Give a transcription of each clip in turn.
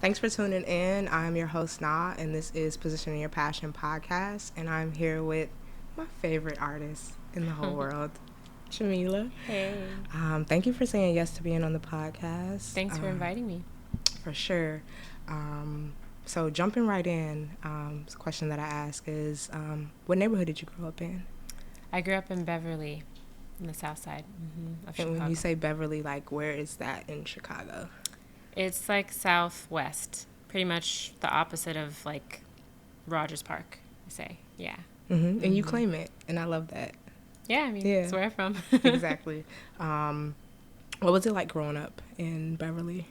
Thanks for tuning in. I'm your host, Na, and this is Positioning Your Passion podcast. And I'm here with my favorite artist in the whole world, Jamila. Hey. Thank you for saying yes to being on the podcast. Thanks for inviting me. For sure. So jumping right in, the question that I ask is, what neighborhood did you grow up in? I grew up in Beverly, on the south side of Chicago. And when you say Beverly, like, where is that in Chicago? It's like southwest, pretty much the opposite of like Rogers Park, I say. Yeah. And you claim it, and I love that. Yeah, I mean, that's where I'm from. Exactly. What was it like growing up in Beverly?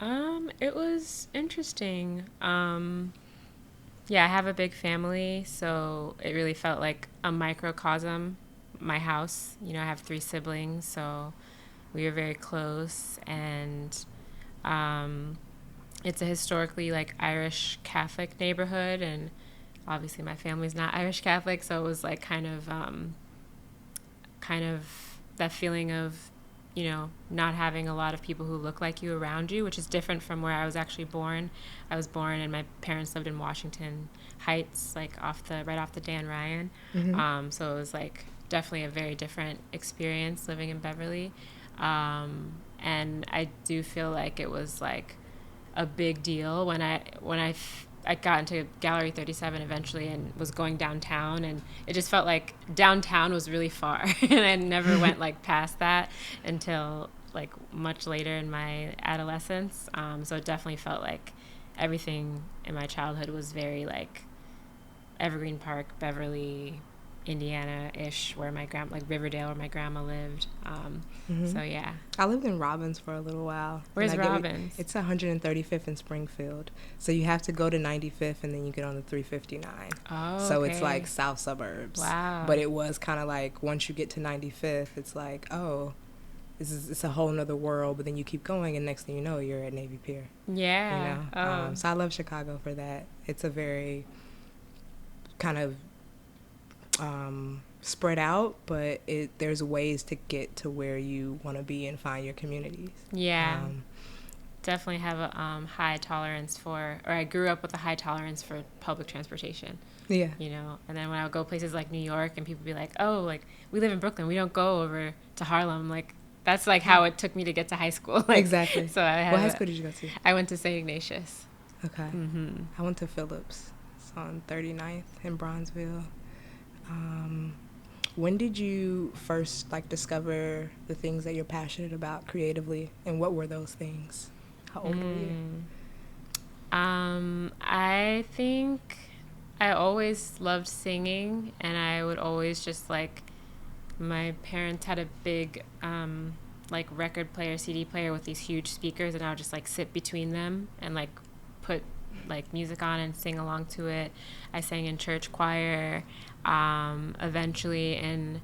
It was interesting. Yeah, I have a big family, so it really felt like a microcosm, my house. You know, I have 3 siblings, so we were very close, and it's a historically like Irish Catholic neighborhood, and obviously my family's not Irish Catholic, so it was like kind of that feeling of, you know, not having a lot of people who look like you around you, which is different from where I was actually born. I was born and my parents lived in Washington Heights, like right off the Dan Ryan. So it was like definitely a very different experience living in Beverly. And I do feel like it was like a big deal when I got into Gallery 37 eventually and was going downtown, and it just felt like downtown was really far and I never went like past that until like much later in my adolescence. So it definitely felt like everything in my childhood was very like Evergreen Park, Beverly, Indiana-ish, where my like Riverdale, where my grandma lived. So yeah. I lived in Robbins for a little while. Where's Robbins? It's 135th in Springfield. So you have to go to 95th and then you get on the 359. Oh, so okay. It's like south suburbs. Wow. But it was kind of like once you get to 95th, it's like, oh, it's a whole nother world. But then you keep going and next thing you know, you're at Navy Pier. Yeah. You know? So I love Chicago for that. It's a very kind of spread out, but there's ways to get to where you want to be and find your communities. Yeah. Definitely have a high tolerance or I grew up with a high tolerance for public transportation. Yeah. You know, and then when I would go places like New York and people be like, oh, like, we live in Brooklyn, we don't go over to Harlem. Like, that's like how it took me to get to high school. Like, exactly. So I had what high school did you go to? I went to St. Ignatius. Okay. I went to Phillips. It's on 39th in Bronzeville. When did you first like discover the things that you're passionate about creatively, and what were those things? How old were you? I think I always loved singing, and I would always just like, my parents had a big like record player, CD player with these huge speakers, and I would just like sit between them and like put like music on and sing along to it. I sang in church choir. Eventually in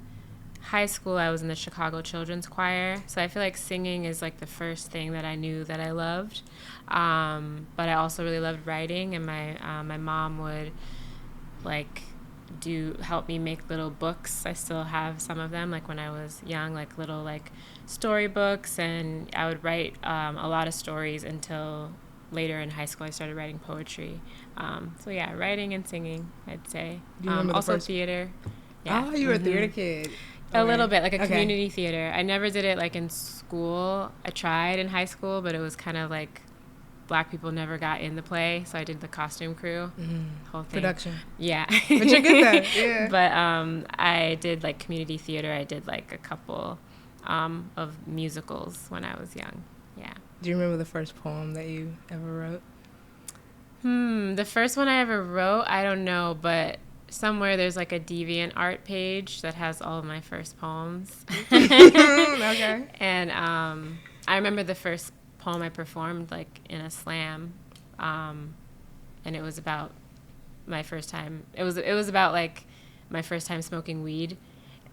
high school I was in the Chicago Children's Choir, so I feel like singing is like the first thing that I knew that I loved. But I also really loved writing, and my mom would like help me make little books. I still have some of them, like when I was young, like little like storybooks, and I would write a lot of stories until later in high school I started writing poetry. So yeah, writing and singing, I'd say. Also theater. Yeah. Oh, you were a theater kid. A little bit, like a community theater. I never did it like in school. I tried in high school, but it was kind of like Black people never got in the play, so I did the costume crew, whole thing. Production. Yeah. But you're good at that, yeah. But I did like community theater. I did like a couple of musicals when I was young. Yeah. Do you remember the first poem that you ever wrote? The first one I ever wrote, I don't know, but somewhere there's like a DeviantArt page that has all of my first poems. Okay. And I remember the first poem I performed like in a slam, and it was about my first time. It was about like my first time smoking weed,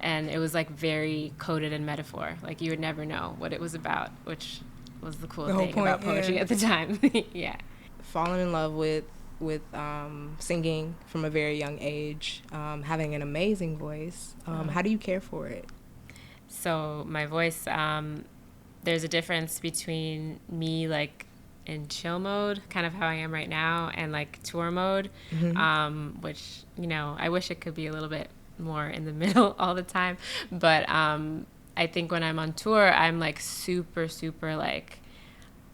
and it was like very coded in metaphor. Like you would never know what it was about, which was the cool thing about poetry at the time. Yeah. Falling in love with singing from a very young age, having an amazing voice. How do you care for it? So my voice, there's a difference between me like in chill mode, kind of how I am right now, and like tour mode, which, you know, I wish it could be a little bit more in the middle all the time. But I think when I'm on tour, I'm like super, super like,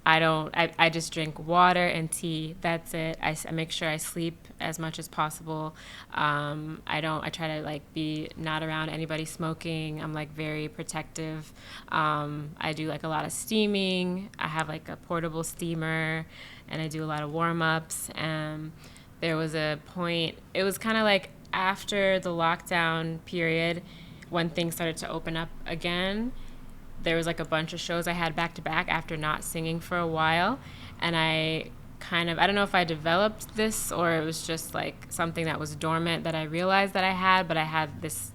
I just drink water and tea. That's it. I make sure I sleep as much as possible. I try to like be not around anybody smoking. I'm like very protective. I do like a lot of steaming. I have like a portable steamer, and I do a lot of warm-ups. And there was a point, it was kind of like after the lockdown period when things started to open up again. There was like a bunch of shows I had back to back after not singing for a while. And I don't know if I developed this or it was just like something that was dormant that I realized that I had, but I had this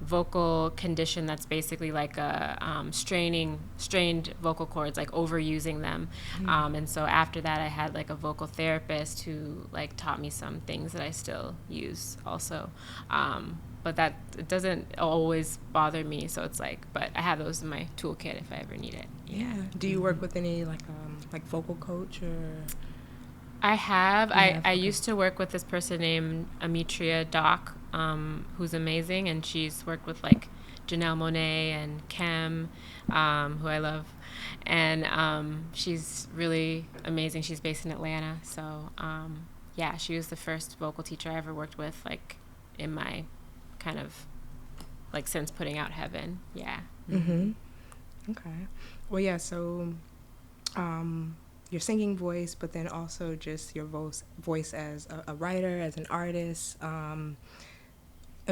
vocal condition that's basically like a strained vocal cords, like overusing them. And so after that, I had like a vocal therapist who like taught me some things that I still use also. But that it doesn't always bother me. So it's like, but I have those in my toolkit if I ever need it. Yeah. Do you work with any like vocal coach or? I have. I used to work with this person named Amitria Doc, who's amazing, and she's worked with like Janelle Monáe and Kem, who I love, and she's really amazing. She's based in Atlanta, so yeah, she was the first vocal teacher I ever worked with, like in my kind of like since putting out Heaven. Yeah. Okay. Well, yeah. So, your singing voice, but then also just your voice as a writer, as an artist. In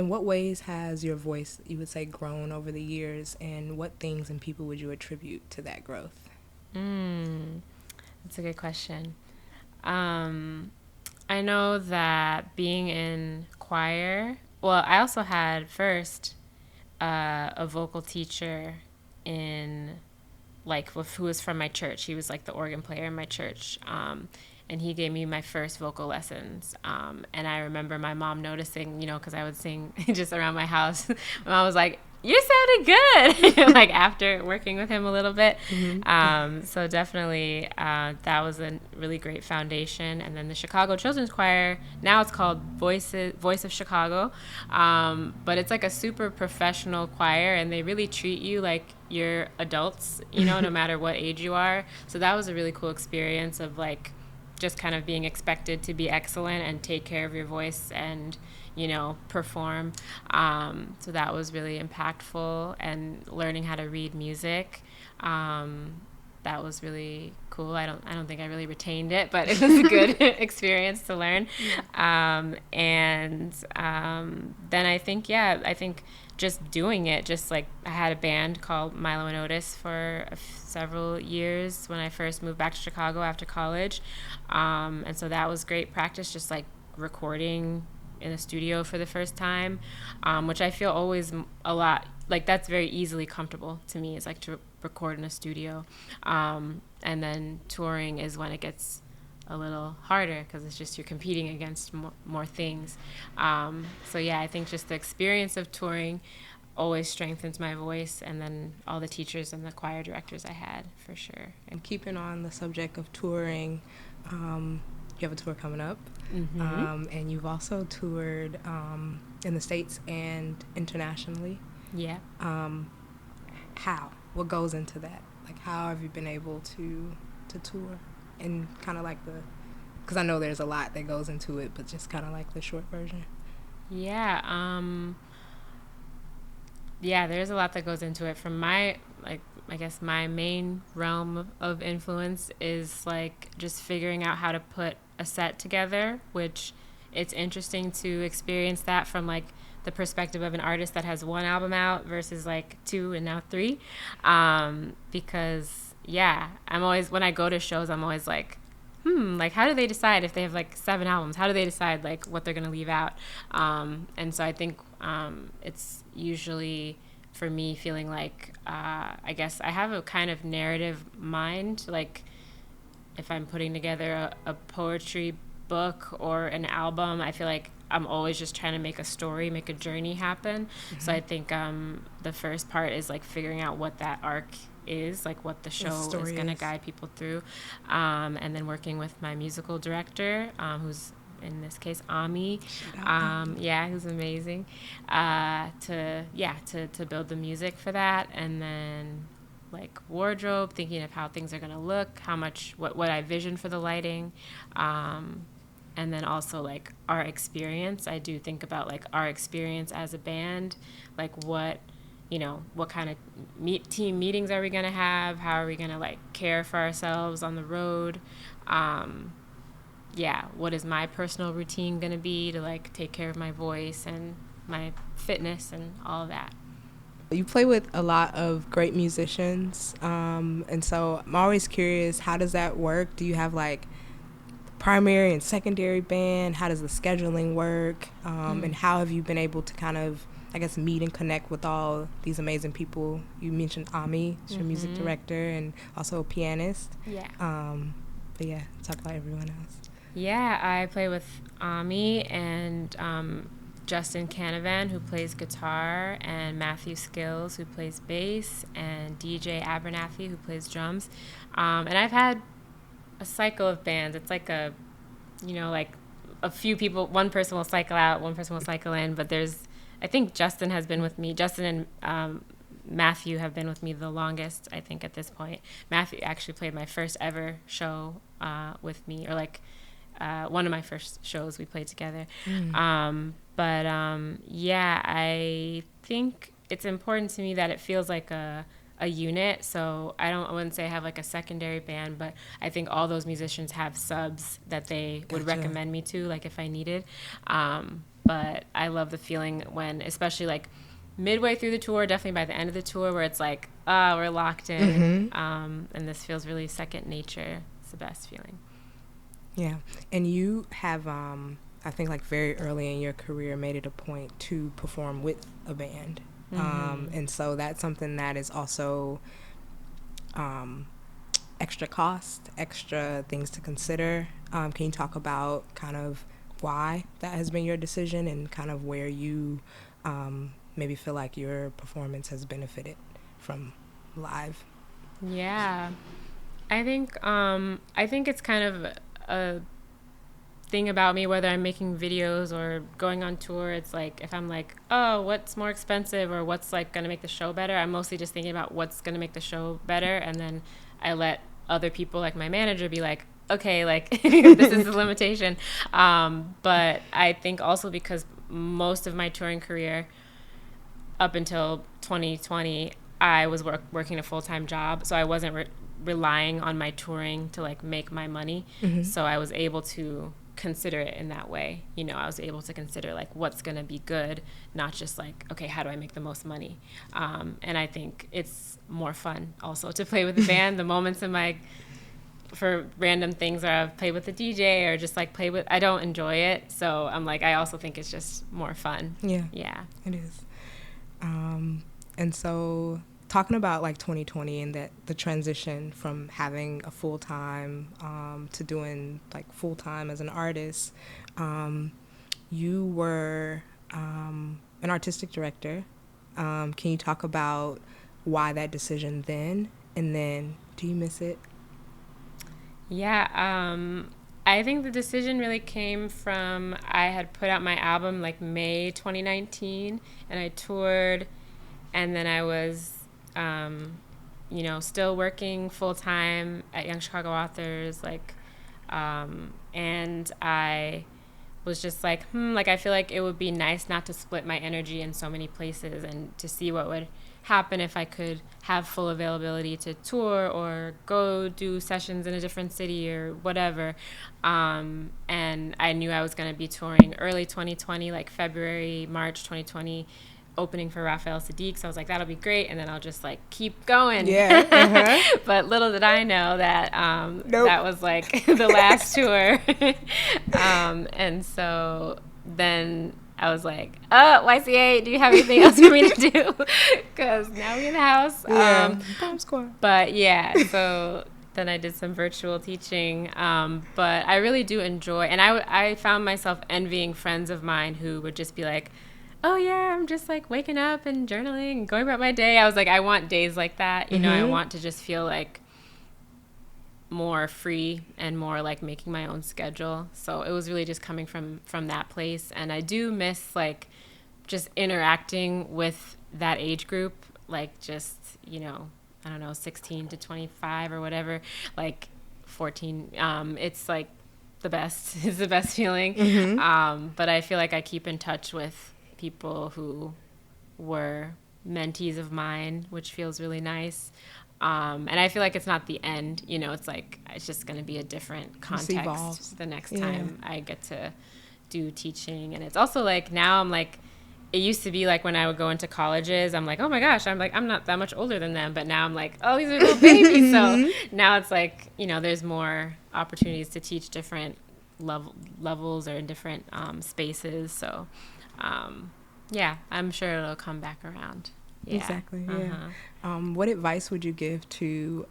what ways has your voice, you would say, grown over the years, and what things and people would you attribute to that growth? That's a good question. I know that being in choir, well, I also had first a vocal teacher in like who was from my church. He was like the organ player in my church, and he gave me my first vocal lessons. And I remember my mom noticing, you know, because I would sing just around my house. My mom was like, "You're sounding good," like after working with him a little bit. So definitely that was a really great foundation. And then the Chicago Children's Choir, now it's called Voice of Chicago, but it's like a super professional choir, and they really treat you like you're adults, you know, no matter what age you are. So that was a really cool experience of like just kind of being expected to be excellent and take care of your voice and, you know, perform. So that was really impactful, and learning how to read music. That was really cool. I don't think I really retained it, but it was a good experience to learn. And then I think just doing it, just like I had a band called Milo and Otis for several years when I first moved back to Chicago after college. And so that was great practice, just like recording in a studio for the first time, which I feel always a lot, like that's very easily comfortable to me, is like to record in a studio. And then touring is when it gets a little harder because it's just you're competing against more things. So yeah, I think just the experience of touring always strengthens my voice, and then all the teachers and the choir directors I had, for sure. And keeping on the subject of touring, you have a tour coming up, and you've also toured in the States and internationally. Yeah. What goes into that? Like, how have you been able to tour? And kind of like because I know there's a lot that goes into it, but just kind of like the short version. Yeah. Yeah, there's a lot that goes into it. From my, like, I guess my main realm of influence is like just figuring out how to put a set together, which it's interesting to experience that from like the perspective of an artist that has one album out versus like 2 and now 3. Because yeah, I'm always, when I go to shows, I'm always like, like how do they decide if they have like 7 albums? How do they decide like what they're going to leave out? And so I think it's usually for me feeling like, I guess I have a kind of narrative mind. Like if I'm putting together a poetry book or an album, I feel like I'm always just trying to make a story, make a journey happen. So I think the first part is like figuring out what that arc is, like what the show story is going to is. guide people through. And then working with my musical director, who's in this case Ami, who's amazing, to build the music for that. And then like wardrobe, thinking of how things are going to look, what I vision for the lighting. And then also like our experience. I do think about like our experience as a band, like what kind of team meetings are we going to have? How are we going to like care for ourselves on the road? What is my personal routine going to be to like take care of my voice and my fitness and all of that? You play with a lot of great musicians, and so I'm always curious, how does that work? Do you have like primary and secondary band? How does the scheduling work? And how have you been able to kind of, I guess, meet and connect with all these amazing people? You mentioned Ami, she's your music director and also a pianist. Yeah. But yeah, talk about everyone else. Yeah, I play with Ami and Justin Canavan, who plays guitar, and Matthew Skills, who plays bass, and DJ Abernathy, who plays drums. And I've had a cycle of bands. It's like a few people, one person will cycle out, one person will cycle in, but I think Justin has been with me. Justin and Matthew have been with me the longest, I think, at this point. Matthew actually played my first ever show with me, or like one of my first shows we played together. I think it's important to me that it feels like a unit. So I wouldn't say I have like a secondary band, but I think all those musicians have subs that they would recommend me to, like if I needed. But I love the feeling when, especially like midway through the tour, definitely by the end of the tour, where it's like, we're locked in. And this feels really second nature. It's the best feeling. Yeah. And you have, I think like very early in your career, made it a point to perform with a band. And so that's something that is also extra cost, extra things to consider. Can you talk about kind of why that has been your decision and kind of where you maybe feel like your performance has benefited from live? Yeah, I think it's kind of a thing about me, whether I'm making videos or going on tour. It's like, if I'm like, oh, what's more expensive or what's like going to make the show better, I'm mostly just thinking about what's going to make the show better. And then I let other people, like my manager, be like, okay, like this is the limitation. But I think also because most of my touring career up until 2020, I was working a full-time job. So I wasn't relying on my touring to like make my money. So I was able to consider it in that way. I was able to consider like what's going to be good, not just like, okay, how do I make the most money? And I think it's more fun also to play with the band. The moments for random things, or I've played with the DJ or just like I don't enjoy it. So I'm like, I also think it's just more fun. Yeah, it is. And so talking about like 2020 and that the transition from having a full-time to doing like full-time as an artist, you were an artistic director. Can you talk about why that decision then, and then do you miss it? Yeah, I think the decision really came from, I had put out my album like May 2019, and I toured, and then I was still working full time at Young Chicago Authors, and I was just like, I feel like it would be nice not to split my energy in so many places, and to see what would happen if I could have full availability to tour or go do sessions in a different city or whatever. And I knew I was going to be touring early 2020, like February, March 2020, opening for Raphael Sadiq. So I was like, that'll be great. And then I'll just like keep going. Yeah. But little did I know that Nope. that was like the last tour. And so then I was like, YCA, do you have anything else for me to do? Because now we're in the house. Bomb squad. But yeah, so then I did some virtual teaching. But I really do enjoy, and I found myself envying friends of mine who would just be like, oh yeah, I'm just like waking up and journaling and going about my day. I was like, I want days like that. You know, I want to just feel like more free and more like making my own schedule. So it was really just coming from that place. And I do miss like just interacting with that age group, like just, you know, I don't know, 16 to 25 or whatever, like 14. It's like the best. It's the best feeling. But I feel like I keep in touch with people who were mentees of mine, which feels really nice. And I feel like it's not the end, you know, it's like, it's just going to be a different context the next time I get to do teaching. And it's also like, now I'm like, it used to be like when I would go into colleges, I'm like, oh my gosh, I'm like, I'm not that much older than them. But now I'm like, oh, these are little babies. So now it's like, you know, there's more opportunities to teach different levels or in different spaces. So, yeah, I'm sure it'll come back around. Yeah. Exactly. What advice would you give to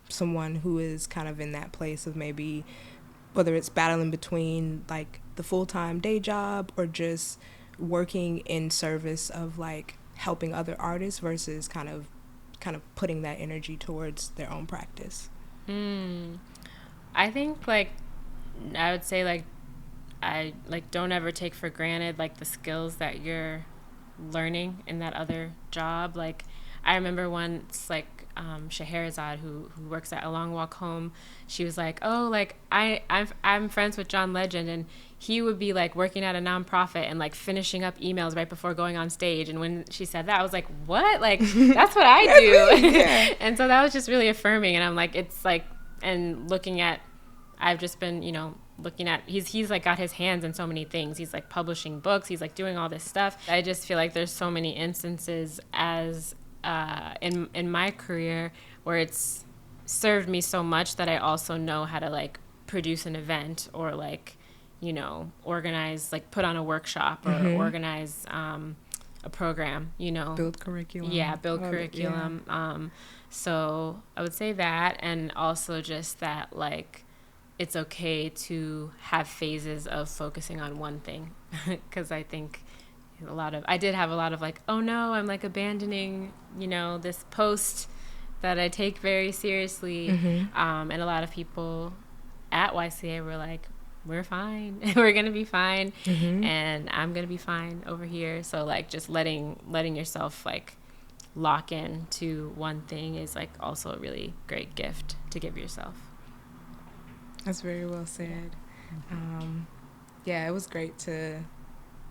someone who is kind of in that place of maybe whether it's battling between like the full-time day job or just working in service of like helping other artists versus kind of putting that energy towards their own practice? I think like I would say like I like don't ever take for granted like the skills that you're learning in that other job. Like I remember once like Scheherazade who works at A Long Walk Home, she was like, oh, like I'm friends with John Legend, and he would be like working at a nonprofit and like finishing up emails right before going on stage. And when she said that, I was like, what? Like that's what I do. And so that was just really affirming. And I'm like, it's like, and looking at, I've just been, you know, looking at, he's like got his hands in so many things. He's like publishing books. He's like doing all this stuff. I just feel like there's so many instances as in my career where it's served me so much that I also know how to like produce an event or like, you know, organize, like put on a workshop or organize a program, you know. Build curriculum. Yeah, build curriculum. Yeah. So I would say that, and also just that like it's okay to have phases of focusing on one thing, because I think I did have a lot of like, oh no, I'm like abandoning, you know, this post that I take very seriously. And a lot of people at YCA were like, we're fine. We're going to be fine. And I'm going to be fine over here. So like just letting yourself like lock in to one thing is like also a really great gift to give yourself. That's very well said. Yeah, it was great to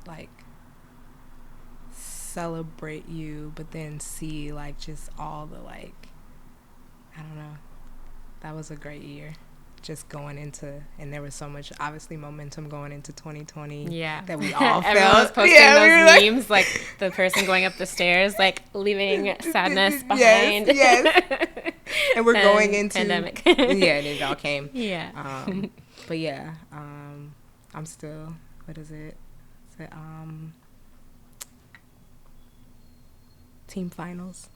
like celebrate you, but then see like just all the like, I don't know, that was a great year just going into, and there was so much obviously momentum going into 2020 that we all everyone felt. Was posting those memes like the person going up the stairs like leaving sadness behind. And we're going into pandemic. And it all came. But I'm still, what is it? Team finals.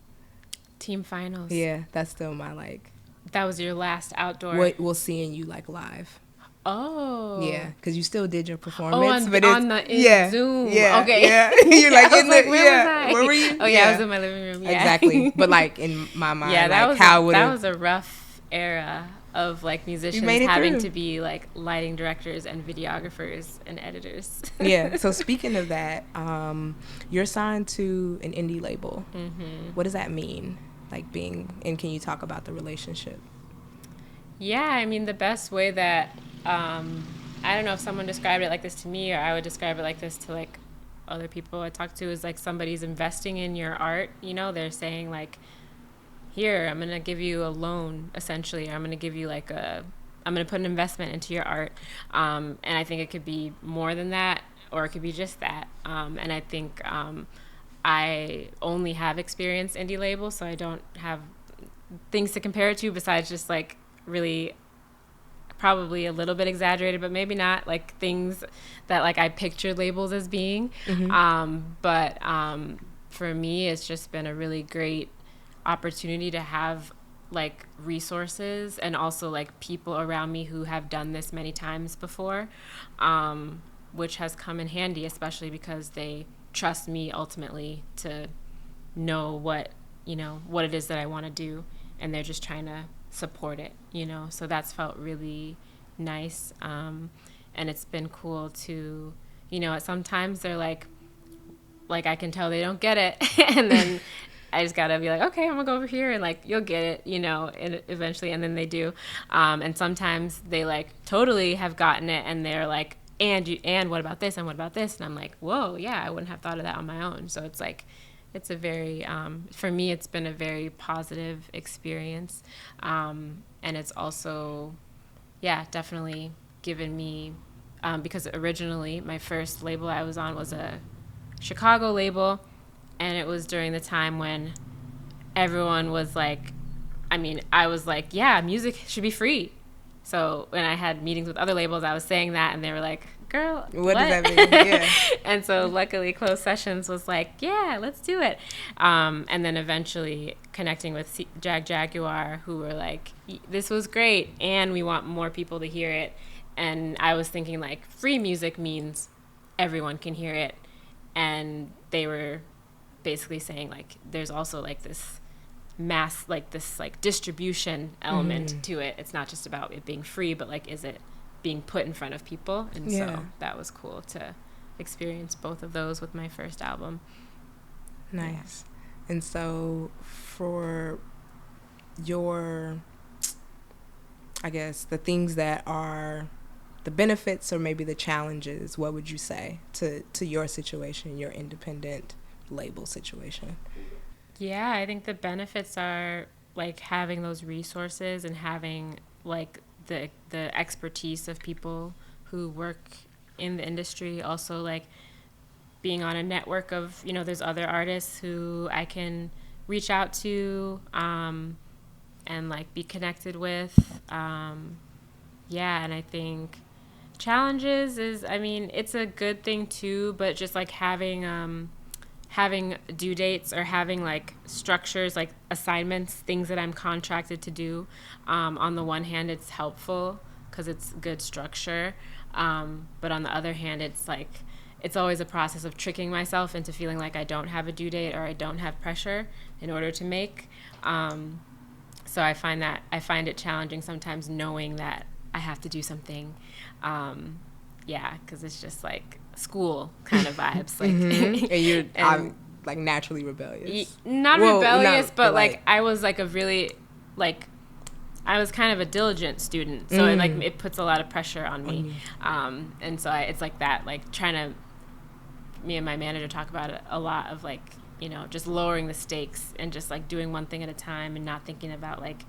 Yeah, that's still my like. That was your last outdoor. We'll seeing you like live. Oh. Yeah, because you still did your performance, but on the Zoom. Yeah. Okay. Yeah. You're like in the where was I? Where were you? Oh yeah, I was in my living room. Yeah. Exactly. But like in my mind, that like was a rough era of like musicians having to be like lighting directors and videographers and editors. Yeah. So speaking of that, you're signed to an indie label. What does that mean? Like being, and can you talk about the relationship? Yeah, I mean the best way that I don't know if someone described it like this to me, or I would describe it like this to like other people I talk to, is like somebody's investing in your art. You know, they're saying like, here, I'm gonna give you a loan essentially, or I'm gonna give you like I'm gonna put an investment into your art, and I think it could be more than that, or it could be just that, and I think I only have experienced indie labels, so I don't have things to compare it to besides just like really probably a little bit exaggerated, but maybe not, like things that like I pictured labels as being. But for me, it's just been a really great opportunity to have like resources and also like people around me who have done this many times before, which has come in handy, especially because they trust me ultimately to know what it is that I want to do, and they're just trying to support it, so that's felt really nice. And it's been cool to, sometimes they're like I can tell they don't get it and then I just gotta be like, okay, I'm gonna go over here and like you'll get it, and eventually, and then they do. And sometimes they like totally have gotten it and they're like, and what about this, and what about this, and I'm like, whoa, yeah, I wouldn't have thought of that on my own. So it's like, it's a very for me it's been a very positive experience, and it's also, yeah, definitely given me, because originally my first label I was on was a Chicago label, and it was during the time when everyone was like, I was like, yeah, music should be free. So when I had meetings with other labels, I was saying that, and they were like, girl, what does that mean? Yeah. And so luckily Closed Sessions was like, yeah, let's do it. And then eventually connecting with Jaguar, who were like, this was great, and we want more people to hear it. And I was thinking like, free music means everyone can hear it. And they were basically saying like, there's also like this mass, like this like distribution element to it. It's not just about it being free, but like, is it being put in front of people? And so that was cool to experience both of those with my first album. Nice. Yeah. And so for your, I guess, the things that are the benefits or maybe the challenges, what would you say to your situation, your independent label situation? Yeah, I think the benefits are like having those resources and having like the expertise of people who work in the industry. Also like being on a network of, there's other artists who I can reach out to and like be connected with. And I think challenges is, it's a good thing too, but just like having due dates or having like structures, like assignments, things that I'm contracted to do. On the one hand, it's helpful because it's good structure. But on the other hand, it's like, it's always a process of tricking myself into feeling like I don't have a due date or I don't have pressure in order to make. So I find it challenging sometimes knowing that I have to do something. Because it's just like school kind of vibes. Like, and you're like naturally rebellious. Not rebellious, but like I was like a really like I was kind of a diligent student, so it puts a lot of pressure on me. And so it's like that, like trying to. Me and my manager talk about it a lot of like, just lowering the stakes and just like doing one thing at a time and not thinking about like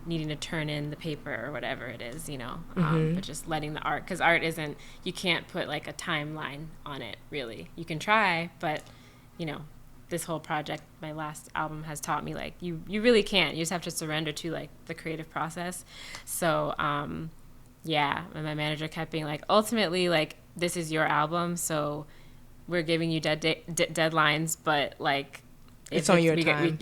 needing to turn in the paper or whatever it is, but just letting the art, because art isn't, you can't put like a timeline on it really. You can try, but this whole project, my last album, has taught me like you really can't. You just have to surrender to like the creative process. So and my manager kept being like, ultimately like this is your album, so we're giving you deadlines, but like it's on your time.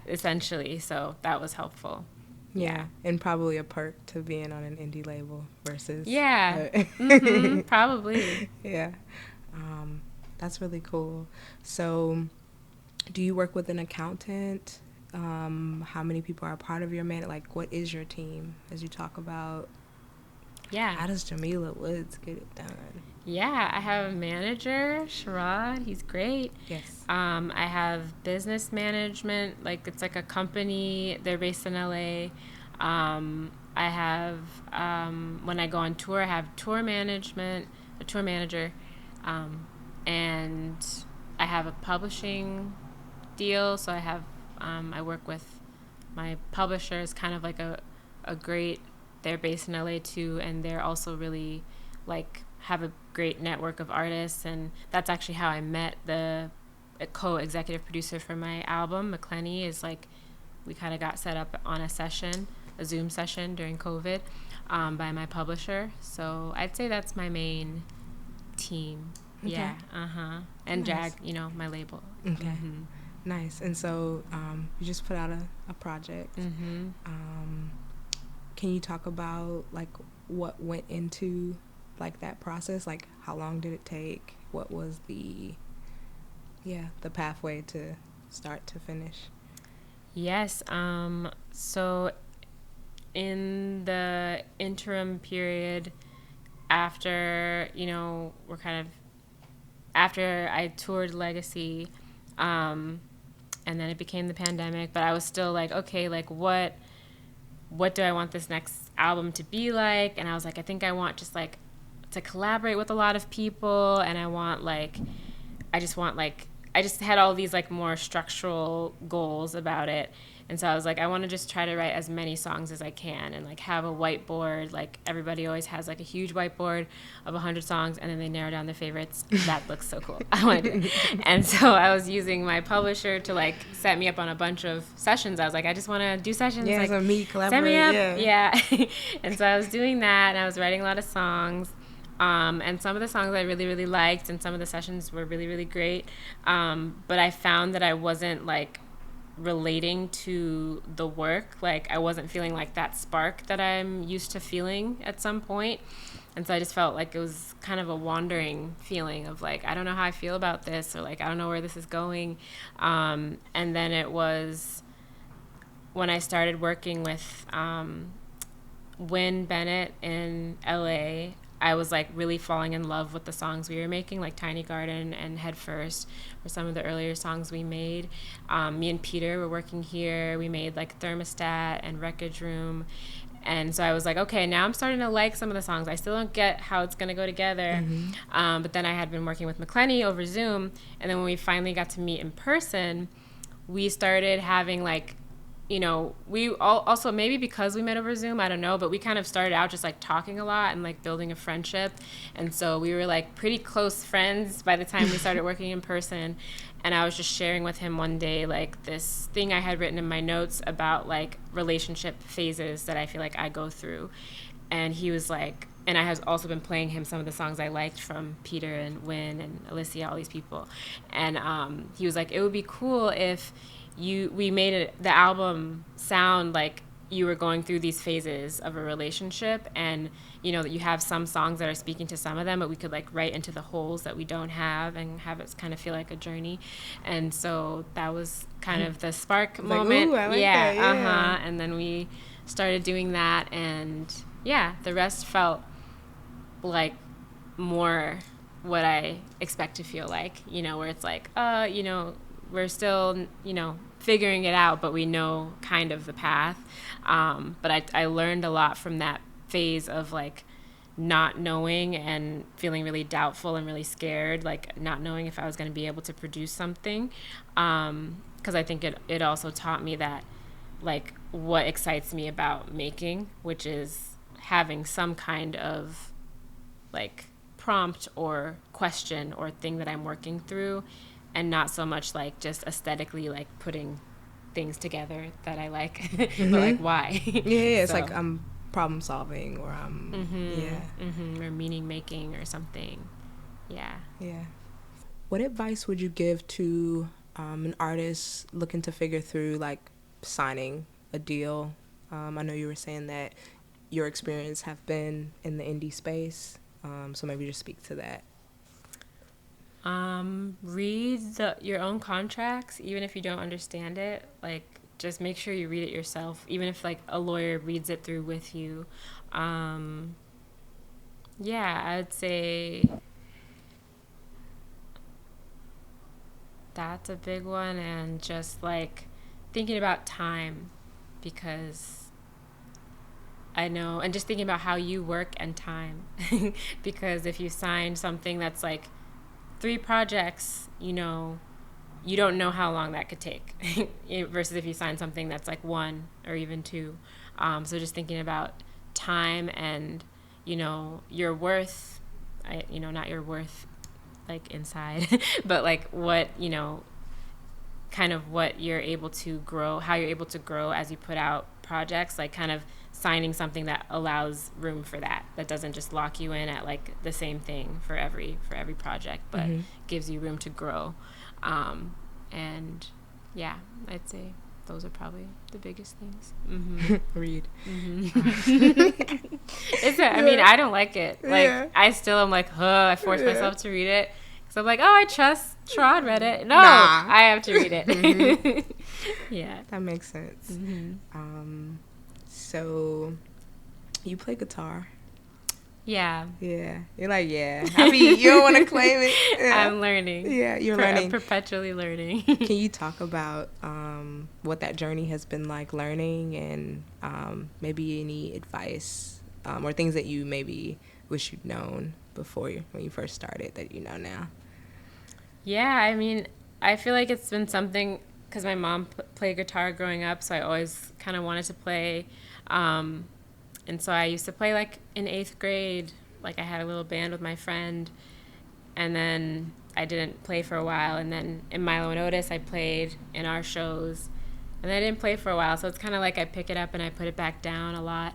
Essentially. So that was helpful. Yeah, and probably a perk to being on an indie label versus probably. Yeah, that's really cool. So, do you work with an accountant? How many people are a part of your like what is your team as you talk about? Yeah. How does Jamila Woods get it done? Yeah, I have a manager, Shua. He's great. Yes. I have business management. Like, it's like a company. They're based in LA. I have, when I go on tour, I have tour management, a tour manager. And I have a publishing deal. So I have, I work with my publisher. Is kind of like a great, they're based in LA too. And they're also really like, have a great network of artists, and that's actually how I met the co-executive producer for my album. Mxxd is like, we kind of got set up on a Zoom session during COVID by my publisher. So I'd say that's my main team. Okay. Yeah. And nice. My label. Okay. Nice. And so you just put out a project. Can you talk about like what went into like that process? Like how long did it take? What was the the pathway to start to finish. Yes. So in the interim period after, after I toured Legacy, and then it became the pandemic, but I was still like, okay, like what do I want this next album to be like? And I was like, I think I want just like to collaborate with a lot of people, and I just had all these like more structural goals about it. And so I was like, I want to just try to write as many songs as I can and like have a whiteboard. Like everybody always has like a huge whiteboard of 100 songs, and then they narrow down their favorites. That looks so cool. I want to do it. And so I was using my publisher to like set me up on a bunch of sessions. I was like, I just want to do sessions. Yeah, like, so me collaborate. Set me up. Yeah. And so I was doing that, and I was writing a lot of songs. And some of the songs I really, really liked, and some of the sessions were really, really great. But I found that I wasn't like relating to the work. Like I wasn't feeling like that spark that I'm used to feeling at some point. And so I just felt like it was kind of a wandering feeling of like, I don't know how I feel about this, or like, I don't know where this is going. And then it was when I started working with Wynn Bennett in LA, I was like really falling in love with the songs we were making, like Tiny Garden and Head First were some of the earlier songs we made. Me and Peter were working here. We made like Thermostat and Wreckage Room. And so I was like, okay, now I'm starting to like some of the songs. I still don't get how it's going to go together. Mm-hmm. But then I had been working with Mxxd over Zoom. And then when we finally got to meet in person, we started having like, we all also, maybe because we met over Zoom, I don't know, but we kind of started out just like talking a lot and like building a friendship. And so we were like pretty close friends by the time we started working in person. And I was just sharing with him one day like this thing I had written in my notes about like relationship phases that I feel like I go through. And he was like, and I have also been playing him some of the songs I liked from Peter and Wynn and Alicia, all these people. And he was like, it would be cool if we made the album sound like you were going through these phases of a relationship, and that you have some songs that are speaking to some of them, but we could like write into the holes that we don't have and have it kind of feel like a journey. And so that was kind of the spark moment. Like, ooh, I like that, yeah. And then we started doing that, and the rest felt like more what I expect to feel like, where it's like, we're still, figuring it out, but we know kind of the path. But I learned a lot from that phase of like not knowing and feeling really doubtful and really scared, like not knowing if I was going to be able to produce something. Because I think it also taught me that like what excites me about making, which is having some kind of like prompt or question or thing that I'm working through, and not so much like just aesthetically like putting things together that I like, mm-hmm. but like why? It's like I'm problem solving, or or meaning making or something. Yeah. What advice would you give to an artist looking to figure through like signing a deal? I know you were saying that your experience have been in the indie space, so maybe just speak to that. Read your own contracts, even if you don't understand it. Like, just make sure you read it yourself, even if like a lawyer reads it through with you. I would say that's a big one, and just like thinking about time, because I know, and just thinking about how you work and time, because if you sign something that's like 3 projects, you don't know how long that could take versus if you sign something that's like 1 or even 2. So just thinking about time and, your worth, not your worth like inside, but like what, kind of what you're able to grow, how you're able to grow as you put out projects, like kind of signing something that allows room for that doesn't just lock you in at like the same thing for every project, but mm-hmm. gives you room to grow. And I'd say those are probably the biggest things. Mm-hmm. Read. Mm-hmm. I mean, I don't like it. Like I still am like, I force myself to read it, because So I'm like, oh, I trust Trod read it. No, Nah. I have to read it. Mm-hmm. Yeah. That makes sense. Mm-hmm. So you play guitar. Yeah. Yeah. You're like, yeah. I mean, you don't want to claim it. Yeah. I'm learning. Yeah, you're I'm learning. perpetually learning. Can you talk about what that journey has been like learning, and maybe any advice or things that you maybe wish you'd known before when you first started that you know now? Yeah, I mean, I feel like it's been something because my mom played guitar growing up, so I always kind of wanted to play. And so I used to play like in 8th grade. Like I had a little band with my friend, and then I didn't play for a while. And then in Milo and Otis, I played in our shows, and then I didn't play for a while. So it's kind of like I pick it up and I put it back down a lot.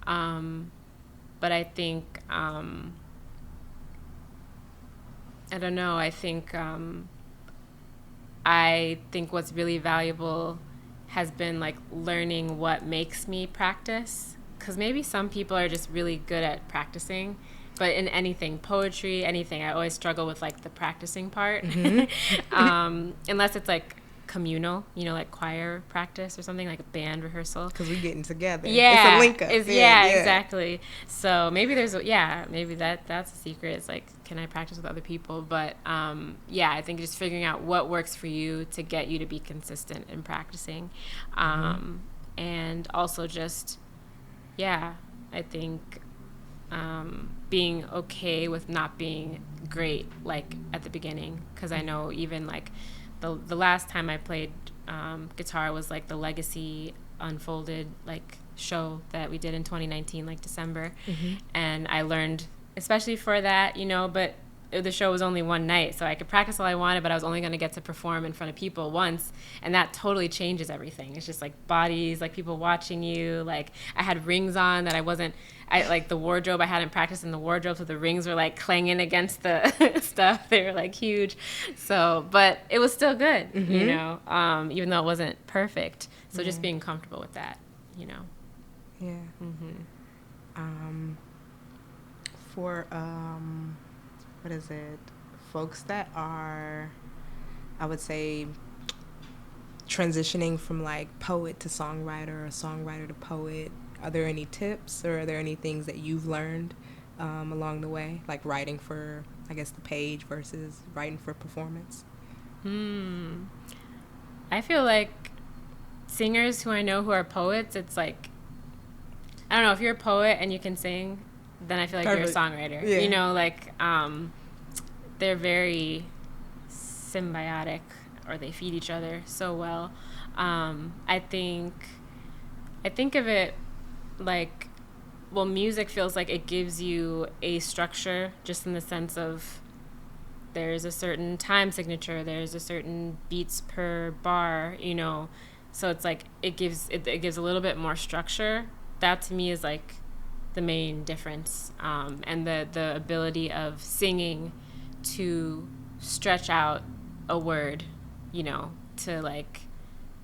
But I think, I don't know, I think what's really valuable has been like learning what makes me practice. Because maybe some people are just really good at practicing, but in anything, poetry, anything, I always struggle with like the practicing part. Unless it's like communal, like choir practice or something, like a band rehearsal. Because we're getting together. Yeah, It's a link up. Yeah, exactly. So maybe maybe that's a secret. It's like, can I practice with other people? But I think just figuring out what works for you to get you to be consistent in practicing, and also just. Yeah, I think being okay with not being great, like, at the beginning. Because I know even, like, the last time I played guitar was, like, the Legacy Unfolded, like, show that we did in 2019, like, December. And I learned, especially for that, but the show was only one night, so I could practice all I wanted, but I was only going to get to perform in front of people once, and that totally changes everything. It's just like bodies, like people watching you. Like I had rings on that like the wardrobe I hadn't practiced in the wardrobe, so the rings were like clanging against the stuff. They were like huge, so but it was still good, even though it wasn't perfect. So just being comfortable with that, Yeah. For what is it? Folks that are, I would say, transitioning from like poet to songwriter or songwriter to poet, are there any tips or are there any things that you've learned along the way, like writing for, I guess, the page versus writing for performance? I feel like singers who I know who are poets, it's like, I don't know, if you're a poet and you can sing, then I feel like you're a songwriter. Yeah. They're very symbiotic, or they feed each other so well. I think of it like, well, music feels like it gives you a structure, just in the sense of there's a certain time signature, there's a certain beats per bar, so it's like it gives a little bit more structure. That to me is like the main difference, and the ability of singing to stretch out a word, to like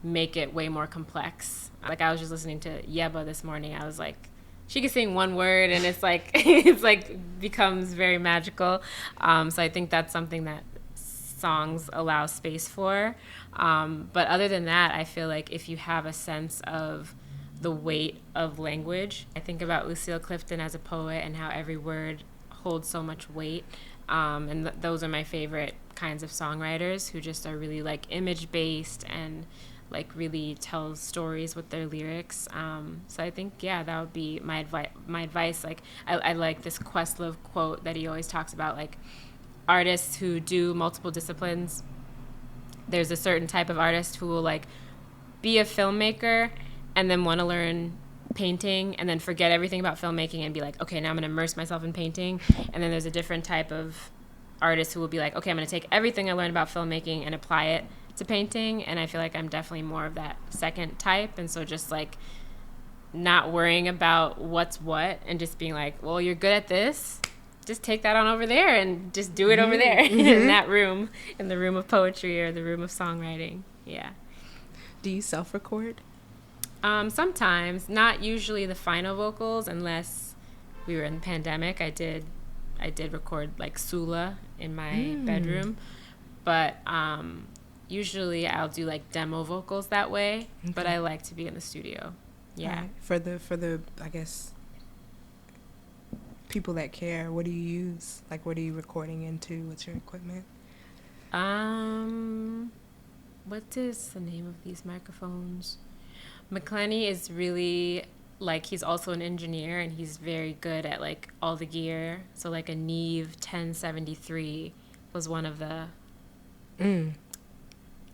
make it way more complex. Like I was just listening to Yeba this morning. I was like, she could sing one word and it's like becomes very magical. So I think that's something that songs allow space for. But other than that, I feel like if you have a sense of the weight of language, I think about Lucille Clifton as a poet and how every word holds so much weight. And those are my favorite kinds of songwriters, who just are really like image based and like really tell stories with their lyrics. So I think, that would be my advice. Like I like this Questlove quote that he always talks about, like artists who do multiple disciplines. There's a certain type of artist who will like be a filmmaker and then want to learn painting and then forget everything about filmmaking and be like, okay, now I'm going to immerse myself in painting. And then there's a different type of artist who will be like, okay, I'm going to take everything I learned about filmmaking and apply it to painting. And I feel like I'm definitely more of that second type. And so just like not worrying about what's what and just being like, well, you're good at this, just take that on over there and just do it over there in that room, in the room of poetry or the room of songwriting. Yeah. Do you self-record? Sometimes, not usually the final vocals, unless we were in the pandemic. I did I did record like Sula in my bedroom, but usually I'll do like demo vocals that way. Okay. But I like to be in the studio. Yeah. Right. For the I guess people that care, what do you use? Like, what are you recording into? What's your equipment? What is the name of these microphones? McClenny is really like, he's also an engineer and he's very good at like all the gear. So like a Neve 1073 was one of the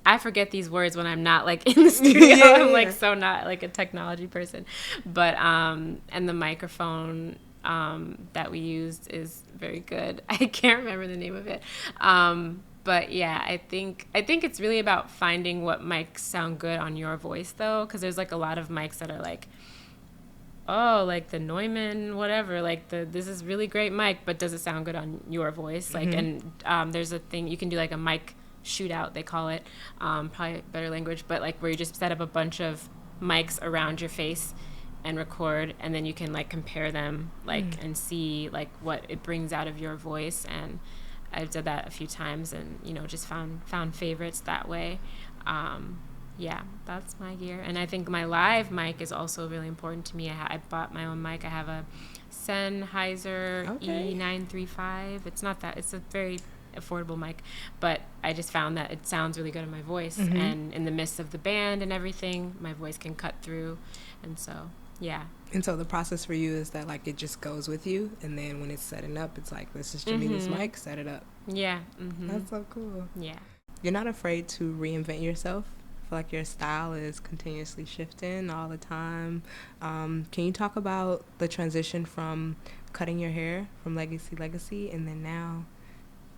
I forget these words when I'm not like in the studio. I'm like so not like a technology person. But and the microphone that we used is very good. I can't remember the name of it. But yeah, I think it's really about finding what mics sound good on your voice though, because there's like a lot of mics that are like, oh, like the Neumann whatever, like this is really great mic, but does it sound good on your voice? Like, and there's a thing you can do, like a mic shootout they call it, probably better language, but like where you just set up a bunch of mics around your face and record, and then you can like compare them like and see like what it brings out of your voice. And I've done that a few times and just found favorites that way. Yeah, that's my gear. And I think my live mic is also really important to me. I bought my own mic. I have a Sennheiser E935. It's not that, it's a very affordable mic, but I just found that it sounds really good in my voice, and in the midst of the band and everything, my voice can cut through. And so yeah. And so the process for you is that like it just goes with you, and then when it's setting up, it's like, this is Jamila's mic, set it up. Yeah. That's so cool. Yeah. You're not afraid to reinvent yourself? I feel like your style is continuously shifting all the time. Can you talk about the transition from cutting your hair from Legacy, and then now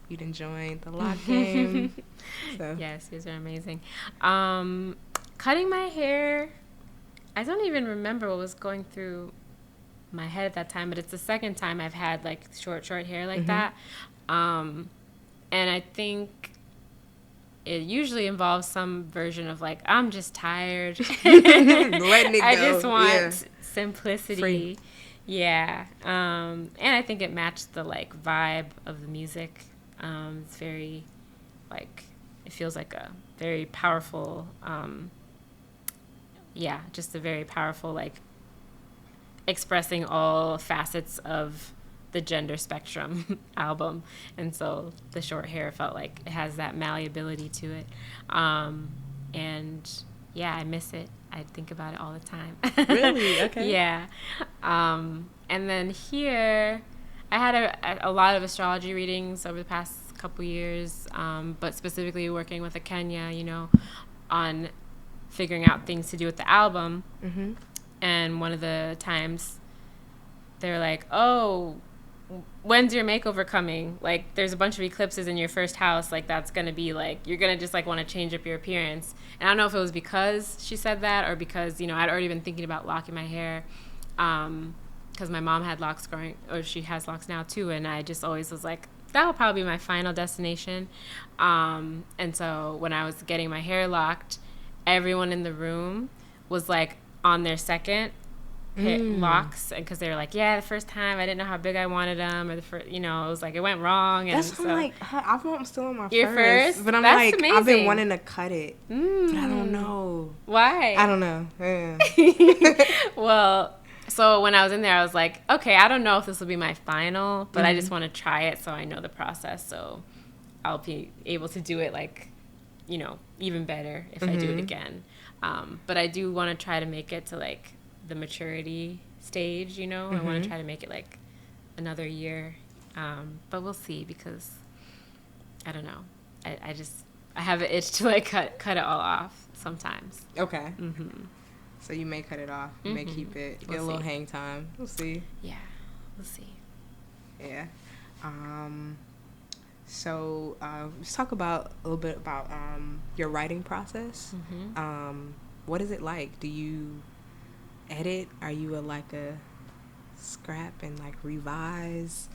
you'd enjoy the lock game? So. Yes, these are amazing. Cutting my hair, I don't even remember what was going through my head at that time, but it's the second time I've had like short hair like that. And I think it usually involves some version of like, I'm just tired. Letting it go. I just want simplicity. Free. Yeah. And I think it matched the like vibe of the music. It's very like, it feels like a very powerful, just a very powerful, like expressing all facets of the gender spectrum album. And so the short hair felt like it has that malleability to it. And yeah, I miss it. I think about it all the time. Really? Okay. Yeah. And then here, I had a lot of astrology readings over the past couple years, but specifically working with a Kenya, on figuring out things to do with the album. And one of the times they're like, oh, when's your makeover coming? Like, there's a bunch of eclipses in your first house. Like, that's going to be like, you're going to just like want to change up your appearance. And I don't know if it was because she said that or because, I'd already been thinking about locking my hair. Because my mom had locks growing, or she has locks now too. And I just always was like, that'll probably be my final destination. And so when I was getting my hair locked, everyone in the room was like on their second locks, and because they were like, yeah, the first time I didn't know how big I wanted them, or the first, it was like it went wrong. And that's so, I'm like, I'm still on my your first, but I'm that's like, amazing. I've been wanting to cut it, but I don't know why. I don't know. Yeah. Well, so when I was in there, I was like, okay, I don't know if this will be my final, but I just want to try it so I know the process, so I'll be able to do it like, even better if I do it again. But I do want to try to make it to like the maturity stage, I want to try to make it like another year, but we'll see, because I don't know, I have an itch to like cut it all off sometimes. Okay. So you may cut it off, you may keep it, get a little hang time, we'll see. Yeah, we'll see. Yeah. So let's talk a little bit about your writing process. What is it like? Do you edit? Are you like a scrap and like revise?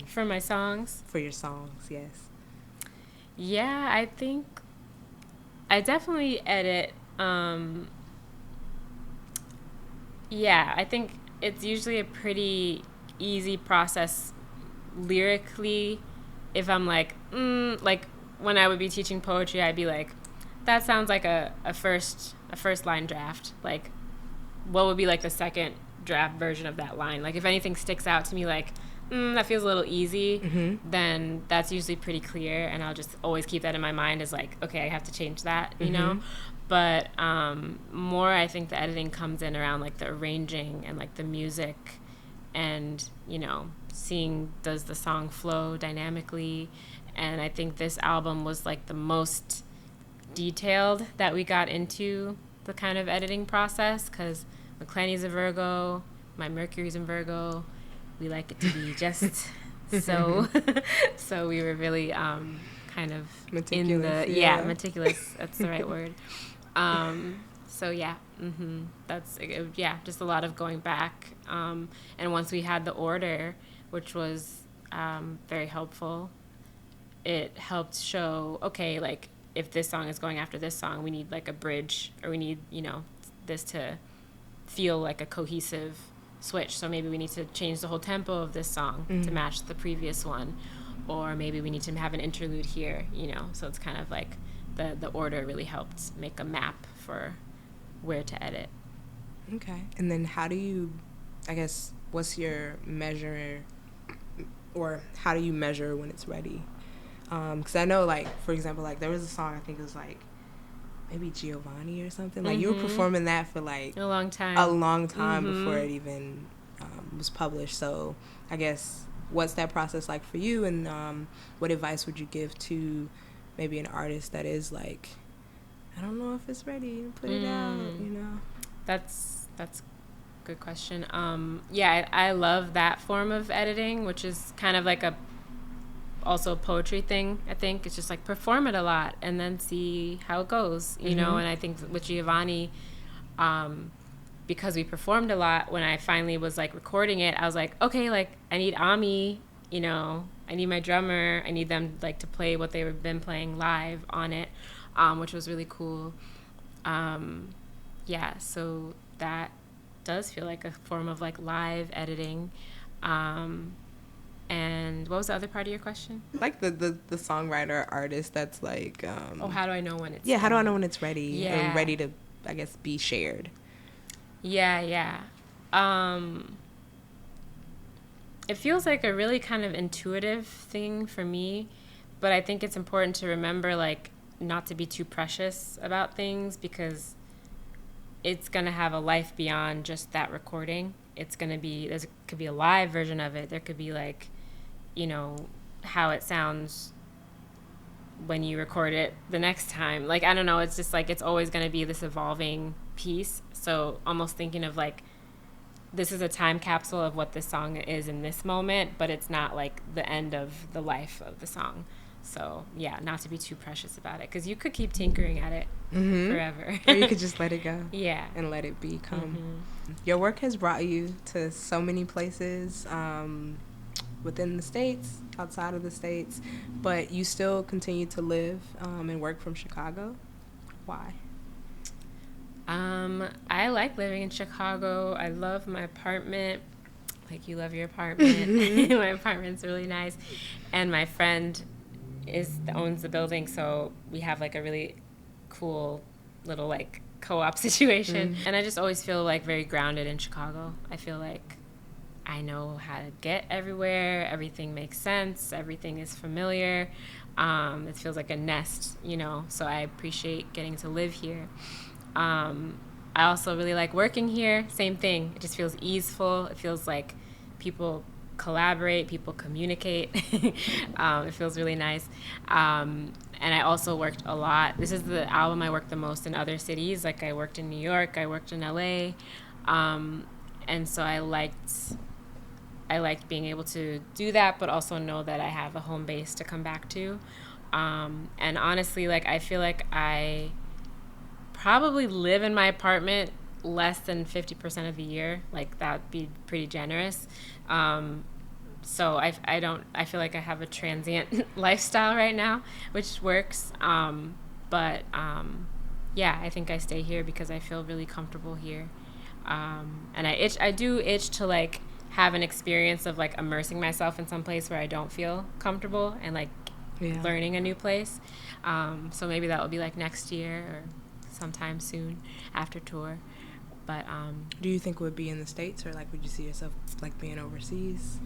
For my songs? For your songs, yes. Yeah, I think I definitely edit. Yeah, I think it's usually a pretty easy process lyrically, if I'm like, like when I would be teaching poetry, I'd be like, that sounds like a first line draft. Like, what would be like the second draft version of that line? Like, if anything sticks out to me, like, that feels a little easy, then that's usually pretty clear, and I'll just always keep that in my mind as like, okay, I have to change that, you know? But more, I think the editing comes in around like the arranging and like the music, and, you know, seeing does the song flow dynamically. And I think this album was like the most detailed that we got into the kind of editing process, because McClenny's a Virgo, my Mercury's in Virgo. We like it to be just so. So we were really kind of meticulous. in the meticulous. That's the right word. So yeah, that's just a lot of going back. And once we had the order, which was very helpful, it helped show, okay, like if this song is going after this song, we need like a bridge, or we need, you know, this to feel like a cohesive switch. So maybe we need to change the whole tempo of this song to match the previous one, or maybe we need to have an interlude here, you know. So it's kind of like the order really helped make a map for where to edit. Okay. And then how do you, I guess, what's your measure, or how do you measure when it's ready? Because I know, like, for example, like there was a song, I think it was like maybe Giovanni or something. Like you were performing that for like a long time before it even was published. So I guess, what's that process like for you, and what advice would you give to maybe an artist that is like, I don't know if it's ready to put it out, you know? That's a good question. I love that form of editing, which is kind of like also a poetry thing. I think it's just like perform it a lot and then see how it goes, you know. And I think with Giovanni, because we performed a lot, when I finally was like recording it, I was like, okay, like I need Ami, you know, I need my drummer, I need them like to play what they've been playing live on it, which was really cool. So that does feel like a form of like live editing. And what was the other part of your question? Like the songwriter artist that's like... how do I know when it's how do I know when it's ready? Yeah. And ready to, I guess, be shared? Yeah. It feels like a really kind of intuitive thing for me, but I think it's important to remember, like, not to be too precious about things, because it's going to have a life beyond just that recording. It's going to be, could be a live version of it. There could be like, you know, how it sounds when you record it the next time. Like, I don't know, it's just like, it's always going to be this evolving piece. So almost thinking of like, this is a time capsule of what this song is in this moment, but it's not like the end of the life of the song. So yeah, not to be too precious about it, because you could keep tinkering at it forever. Or you could just let it go. Yeah. And let it become. Your work has brought you to so many places, within the States, outside of the States, but you still continue to live and work from Chicago. Why? I like living in Chicago. I love my apartment. Like, you love your apartment. My apartment's really nice. And my friend owns the building, so we have like a really cool little like co-op situation. And I just always feel like very grounded in Chicago. I feel like I know how to get everywhere. Everything makes sense. Everything is familiar. It feels like a nest, you know, so I appreciate getting to live here. I also really like working here. Same thing. It just feels easeful. It feels like people collaborate, people communicate. It feels really nice. And I also worked a lot. This is the album I worked the most in other cities. Like, I worked in New York, I worked in LA. And so I liked being able to do that, but also know that I have a home base to come back to. And honestly, like, I feel like I probably live in my apartment less than 50% of the year. Like, that'd be pretty generous. So I feel like I have a transient lifestyle right now, which works. But I think I stay here because I feel really comfortable here. And I do itch to like have an experience of like immersing myself in some place where I don't feel comfortable and like learning a new place. So maybe that will be like next year or sometime soon after tour. But do you think it would be in the States, or like would you see yourself like being overseas?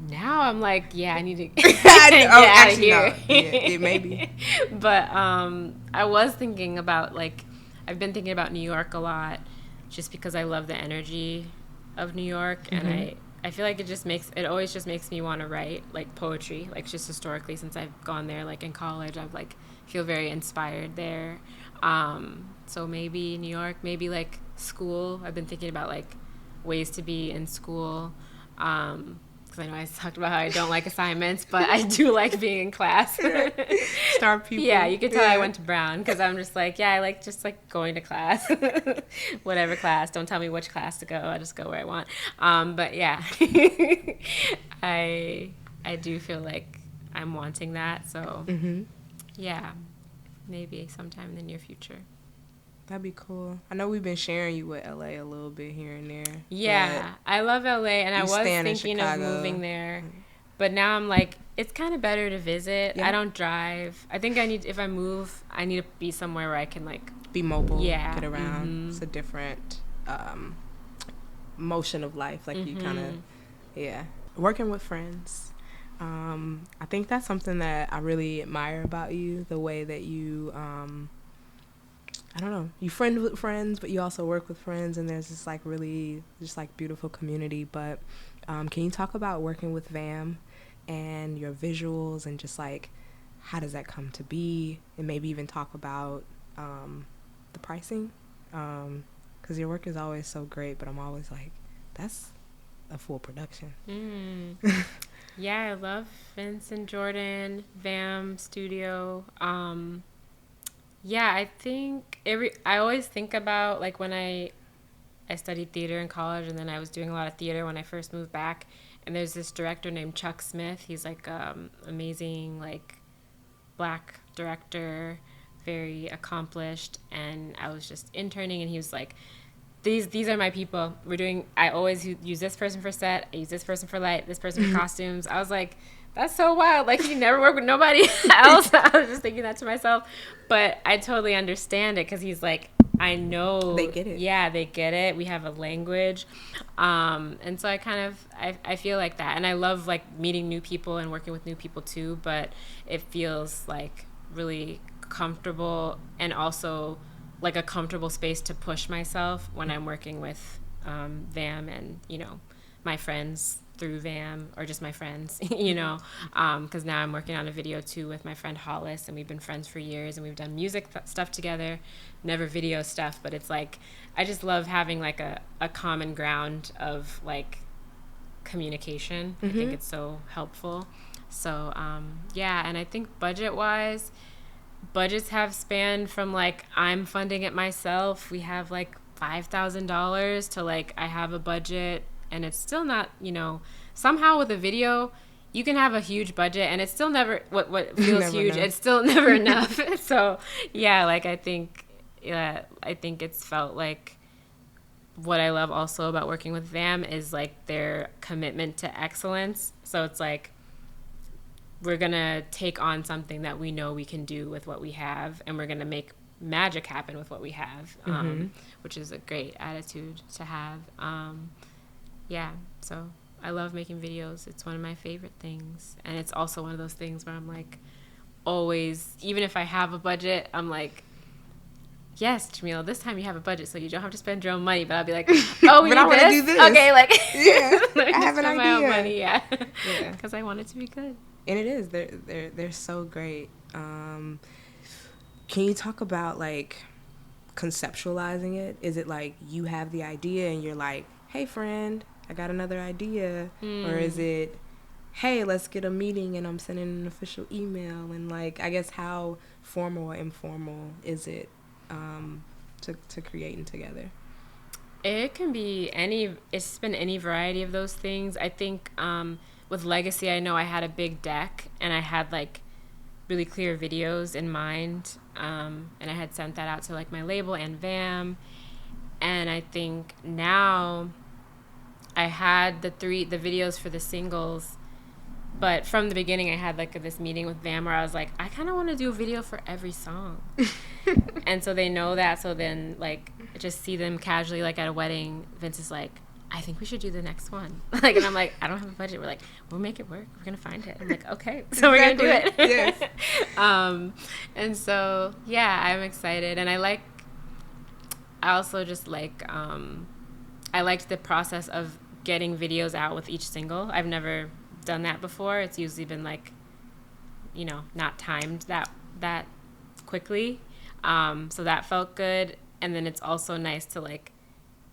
now I'm like, yeah, I need to get out of here. No. It may be. But I was thinking about like, I've been thinking about New York a lot, just because I love the energy of New York, and I feel like it always just makes me want to write like poetry, like just historically since I've gone there, like in college, I've like feel very inspired there. So maybe New York, maybe like school. I've been thinking about like ways to be in school. Because I know I talked about how I don't like assignments, but I do like being in class. Star people. Yeah, you could tell I went to Brown because I'm just like, yeah, I like just like going to class, whatever class. Don't tell me which class to go. I just go where I want. But yeah, I do feel like I'm wanting that. So yeah, maybe sometime in the near future. That'd be cool. I know we've been sharing you with LA a little bit here and there. Yeah, I love LA, and I was thinking of moving there, but now I'm like, it's kind of better to visit. I don't drive. I think if I move, I need to be somewhere where I can like be mobile, get around. It's a different motion of life. Like you kind of, working with friends. I think that's something that I really admire about you, the way that you I don't know, you friend with friends, but you also work with friends, and there's this like really just like beautiful community. But can you talk about working with VAM and your visuals, and just like how does that come to be, and maybe even talk about the pricing, because your work is always so great, but I'm always like, that's a full production. Yeah, I love Vince and Jordan, VAM Studio. Yeah, I think I always think about like when I studied theater in college, and then I was doing a lot of theater when I first moved back. And there's this director named Chuck Smith. He's like amazing like Black director, very accomplished. And I was just interning, and he was like, these are my people. I always use this person for set. I use this person for light, this person for costumes. I was like, that's so wild. Like, you never work with nobody else. I was just thinking that to myself. But I totally understand it, because he's like, I know. They get it. Yeah, they get it. We have a language. And so I feel like that. And I love, like, meeting new people and working with new people, too. But it feels, like, really comfortable, and also, like, a comfortable space to push myself when I'm working with VAM and, my friends through VAM, or just my friends, because now I'm working on a video too with my friend Hollis, and we've been friends for years, and we've done music stuff together, never video stuff, but it's like, I just love having like a common ground of like communication. I think it's so helpful. So, and I think budgets have spanned from like, I'm funding it myself. We have like $5,000 to like, I have a budget. And it's still not, somehow with a video, you can have a huge budget, and it's still never what feels huge. Enough. It's still never enough. So, yeah, like I think it's felt like what I love also about working with VAM is like their commitment to excellence. So it's like, we're gonna take on something that we know we can do with what we have, and we're gonna make magic happen with what we have, which is a great attitude to have. Yeah, so I love making videos. It's one of my favorite things. And it's also one of those things where I'm like, always, even if I have a budget, I'm like, yes, Jamila, this time you have a budget, so you don't have to spend your own money. But I'll be like, oh, we but need I want to do this. Okay, like, yeah, I have an idea. My own money, yeah, because I want it to be good. And it is. They're so great. Can you talk about like conceptualizing it? Is it like you have the idea and you're like, hey, friend, I got another idea, or is it, hey, let's get a meeting and I'm sending an official email, and like, I guess how formal or informal is it to creating together? It can be it's been any variety of those things. I think with Legacy, I know I had a big deck, and I had like really clear videos in mind, and I had sent that out to like my label and VAM. And I think now I had the videos for the singles, but from the beginning I had like this meeting with Vam where I was like, I kind of want to do a video for every song. And so they know that. So then like just see them casually like at a wedding. Vince is like, I think we should do the next one. Like, and I'm like, I don't have a budget. We're like, we'll make it work. We're gonna find it. I'm like, okay, so we're gonna do it. Yes. And so yeah, I'm excited, and I also just like I liked the process of getting videos out with each single. I've never done that before. It's usually been like, you know, not timed that quickly. So that felt good. And then it's also nice to like,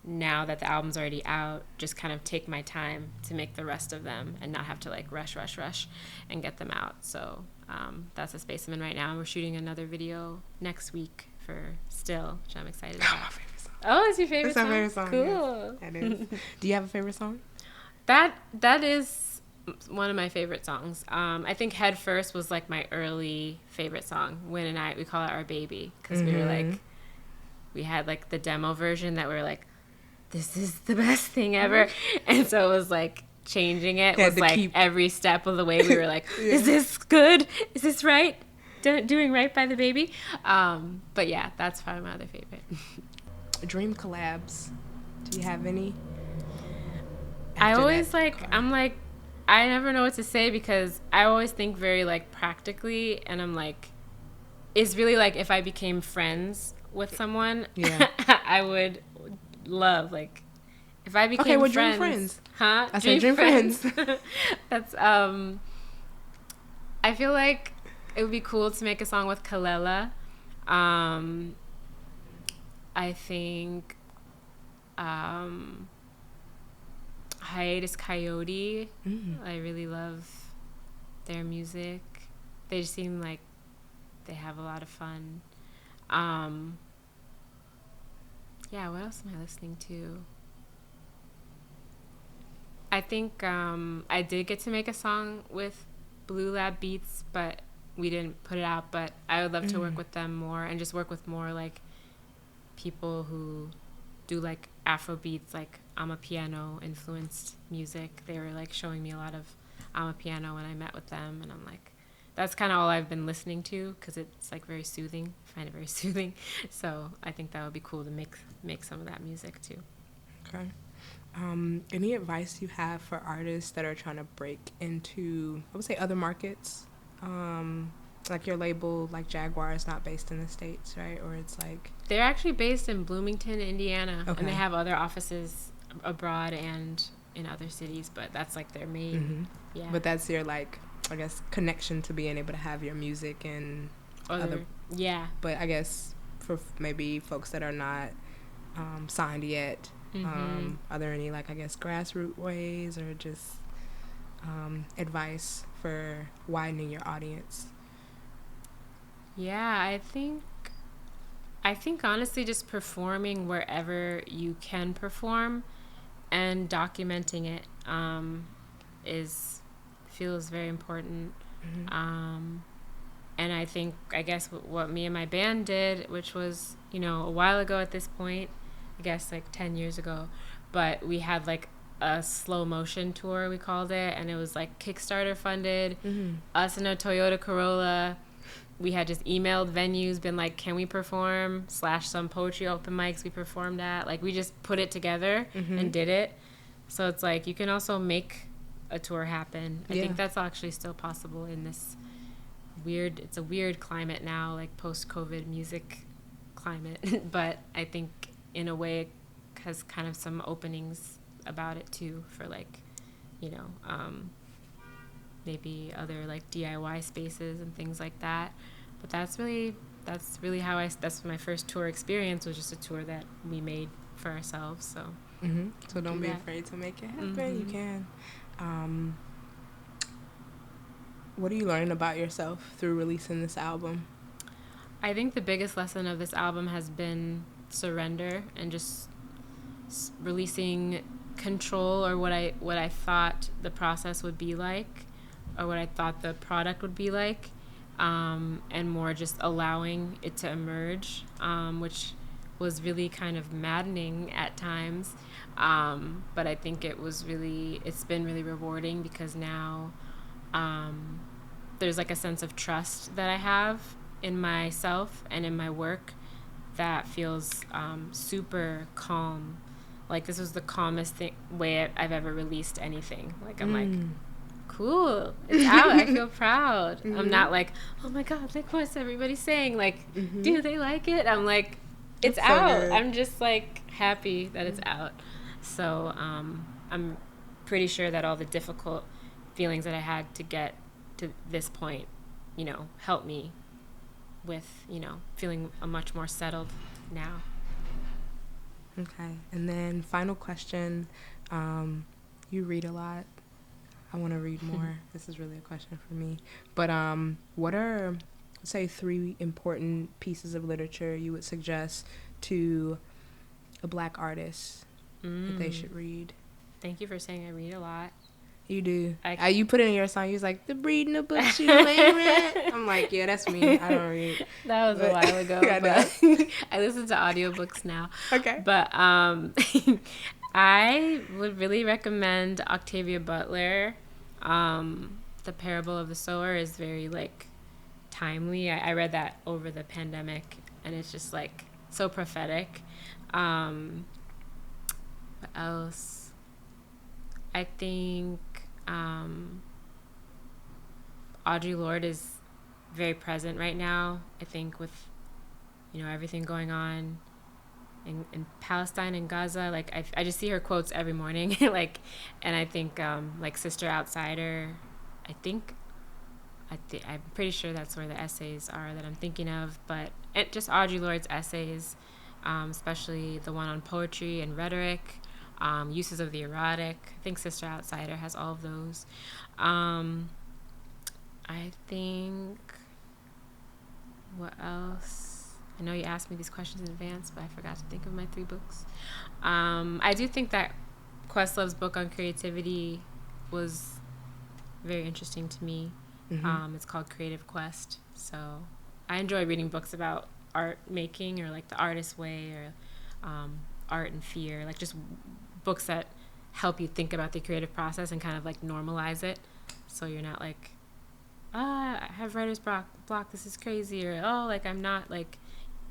now that the album's already out, just kind of take my time to make the rest of them and not have to like rush and get them out. So that's the space I'm in right now. We're shooting another video next week for Still, which I'm excited about. My favorite song. Oh, it's your favorite song? That's my favorite song. Cool. Yes, it is. Do you have a favorite song? That is one of my favorite songs. I think Head First was like my early favorite song. Win and I, we call it our baby, because we were like, we had like the demo version that we were like, this is the best thing ever. And so it was like changing it was like every step of the way we were like, is this good? Is this right? Doing right by the baby? But yeah, that's probably my other favorite. Dream collabs. Do you have any? I always I'm like, I never know what to say because I always think very like practically, and I'm like, it's really like if I became friends with someone, I would love like if I became dream friends. Huh? I said dream friends. That's I feel like it would be cool to make a song with Kalela. I think Hiatus Coyote. I really love their music. They just seem like they have a lot of fun. Yeah, what else am I listening to? I think I did get to make a song with Blue Lab Beats, but we didn't put it out. But I would love to work with them more and just work with more like people who do like Afro beats, like Amapiano influenced music. They were like showing me a lot of Amapiano when I met with them, and I'm like, that's kind of all I've been listening to because it's like very soothing. I find it very soothing. So I think that would be cool to make some of that music too. Okay. Any advice you have for artists that are trying to break into, I would say, other markets? Like your label, like Jaguar, is not based in the States, right? Or it's like... They're actually based in Bloomington, Indiana. Okay. And they have other offices abroad and in other cities, but that's like their main... Yeah. But that's your, like, I guess, connection to being able to have your music and other... Yeah. But I guess for maybe folks that are not signed yet, are there any, like, I guess, grassroots ways or just advice for widening your audience? Yeah, I think honestly just performing wherever you can perform and documenting it feels very important. And I guess what me and my band did, which was, you know, a while ago at this point, I guess like 10 years ago, but we had like a slow motion tour, we called it, and it was like Kickstarter funded. Us in a Toyota Corolla. We had just emailed venues, been like, can we perform? / some poetry open mics we performed at. Like, we just put it together and did it. So it's like, you can also make a tour happen. I think that's actually still possible in this it's a weird climate now, like post-COVID music climate. But I think in a way it has kind of some openings about it too for like, you know, maybe other like DIY spaces and things like that. But that's really how that's my first tour experience, was just a tour that we made for ourselves. So So don't be afraid to make it happen. You can. What are you learning about yourself through releasing this album? I think the biggest lesson of this album has been surrender and just releasing control, or what I thought the process would be like, or what I thought the product would be like, and more just allowing it to emerge, which was really kind of maddening at times. But I think it's been really rewarding because now there's like a sense of trust that I have in myself and in my work that feels super calm. Like this was the calmest way I've ever released anything. Like I'm like, cool, it's out. I feel proud. Mm-hmm. I'm not like, oh my god, like what's everybody saying? Like, do they like it? I'm like, it's That's out. So I'm just like happy that it's out. So I'm pretty sure that all the difficult feelings that I had to get to this point, helped me with, feeling much more settled now. Okay. And then final question. You read a lot. I want to read more. This is really a question for me. But what are, say, 3 important pieces of literature you would suggest to a Black artist that they should read? Thank you for saying I read a lot. You do. You put it in your song. You was like, the reading the books you ain't read. I'm like, yeah, that's me. I don't read. That was a while ago. I listen to audiobooks now. Okay. But I would really recommend Octavia Butler. The Parable of the Sower is very like timely. I read that over the pandemic, and it's just like so prophetic. What else? I think Audre Lorde is very present right now. I think with everything going on in Palestine and Gaza, like I just see her quotes every morning, like, and I think like Sister Outsider, I'm pretty sure that's where the essays are that I'm thinking of, but just Audre Lorde's essays, especially the one on poetry and rhetoric, uses of the erotic. I think Sister Outsider has all of those. I think, what else? I know you asked me these questions in advance, but I forgot to think of my 3 books. I do think that Questlove's book on creativity was very interesting to me. It's called Creative Quest. So I enjoy reading books about art making, or like the artist's way, or art and fear, like just books that help you think about the creative process and kind of like normalize it, so you're not like, I have writer's block, this is crazy, or oh, like I'm not like,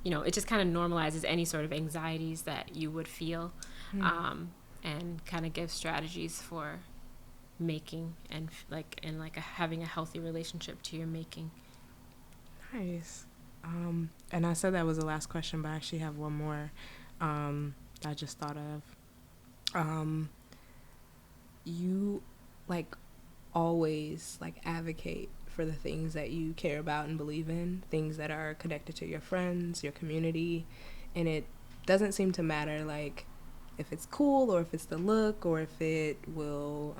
it just kind of normalizes any sort of anxieties that you would feel, and kind of gives strategies for making and having a healthy relationship to your making. Nice. And I said that was the last question, but I actually have one more that I just thought of. You like always like advocate for the things that you care about and believe in, things that are connected to your friends, your community, and it doesn't seem to matter like if it's cool or if it's the look or if it will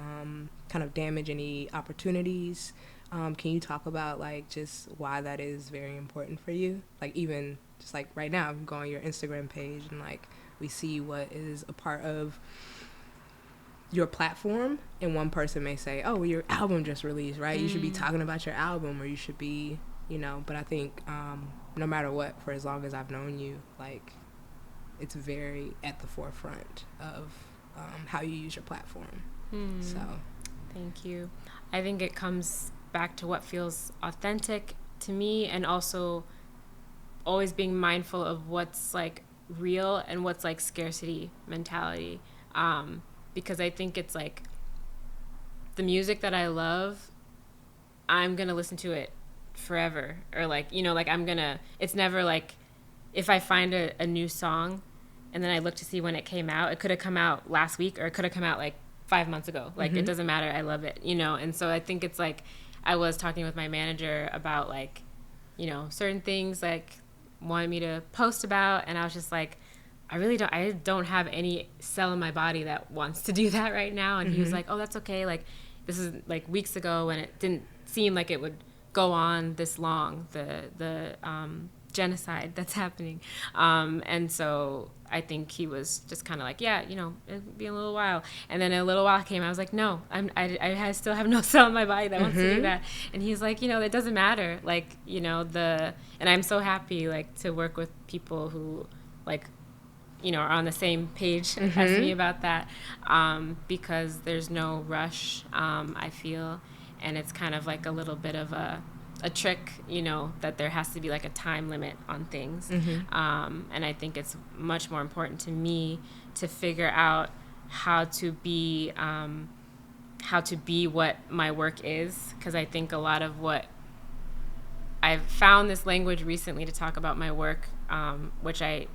kind of damage any opportunities. Can you talk about like just why that is very important for you? Like even just like right now, I'm going on your Instagram page and like we see what is a part of your platform, and one person may say, oh, well, your album just released, right? You should be talking about your album, or you should be, but I think no matter what, for as long as I've known you, like it's very at the forefront of how you use your platform. So thank you. I think it comes back to what feels authentic to me, and also always being mindful of what's like real and what's like scarcity mentality, because I think it's like the music that I love, I'm gonna listen to it forever, or like it's never like if I find a new song and then I look to see when it came out, it could have come out last week or it could have come out like 5 months ago, like it doesn't matter, I love it, and so I think it's like I was talking with my manager about like certain things like wanted me to post about, and I was just like, I don't have any cell in my body that wants to do that right now. And he was like, oh, that's okay. Like, this is like weeks ago, and it didn't seem like it would go on this long, the genocide that's happening. And so I think he was just kind of like, yeah, it'll be a little while. And then a little while came, I was like, no, I still have no cell in my body that wants to do that. And he's like, it doesn't matter. Like, and I'm so happy like to work with people who like you know, are on the same page as me about that, because there's no rush, I feel, and it's kind of like a little bit of a trick, you know, that there has to be like a time limit on things. And I think it's much more important to me to figure out how to be what my work is, because I think a lot of what I've found this language recently to talk about my work, which it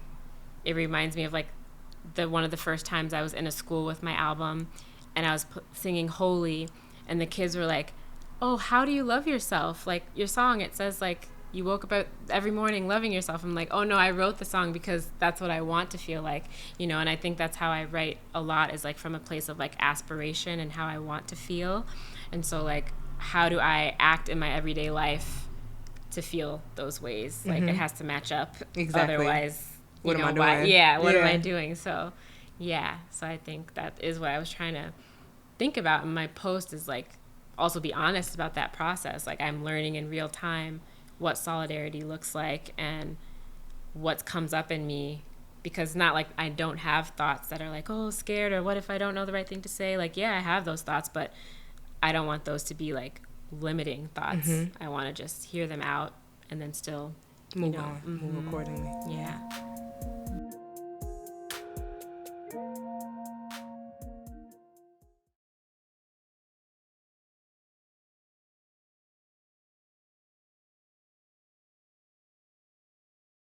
reminds me of like one of the first times I was in a school with my album, and I was singing Holy, and the kids were like, oh, how do you love yourself? Like, your song, it says like you woke up every morning loving yourself. I'm like, oh no, I wrote the song because that's what I want to feel like, you know. And I think that's how I write a lot, is like from a place of like aspiration and how I want to feel. And so like, how do I act in my everyday life to feel those ways? Like, it has to match up. Exactly. Otherwise, what am I doing? What am I doing? So yeah, so I think that is what I was trying to think about in my post, is like also be honest about that process. Like, I'm learning in real time what solidarity looks like and what comes up in me, because not like I don't have thoughts that are like, oh, scared, or what if I don't know the right thing to say. Like, yeah, I have those thoughts, but I don't want those to be like limiting thoughts. I want to just hear them out and then still move on, move accordingly. Yeah.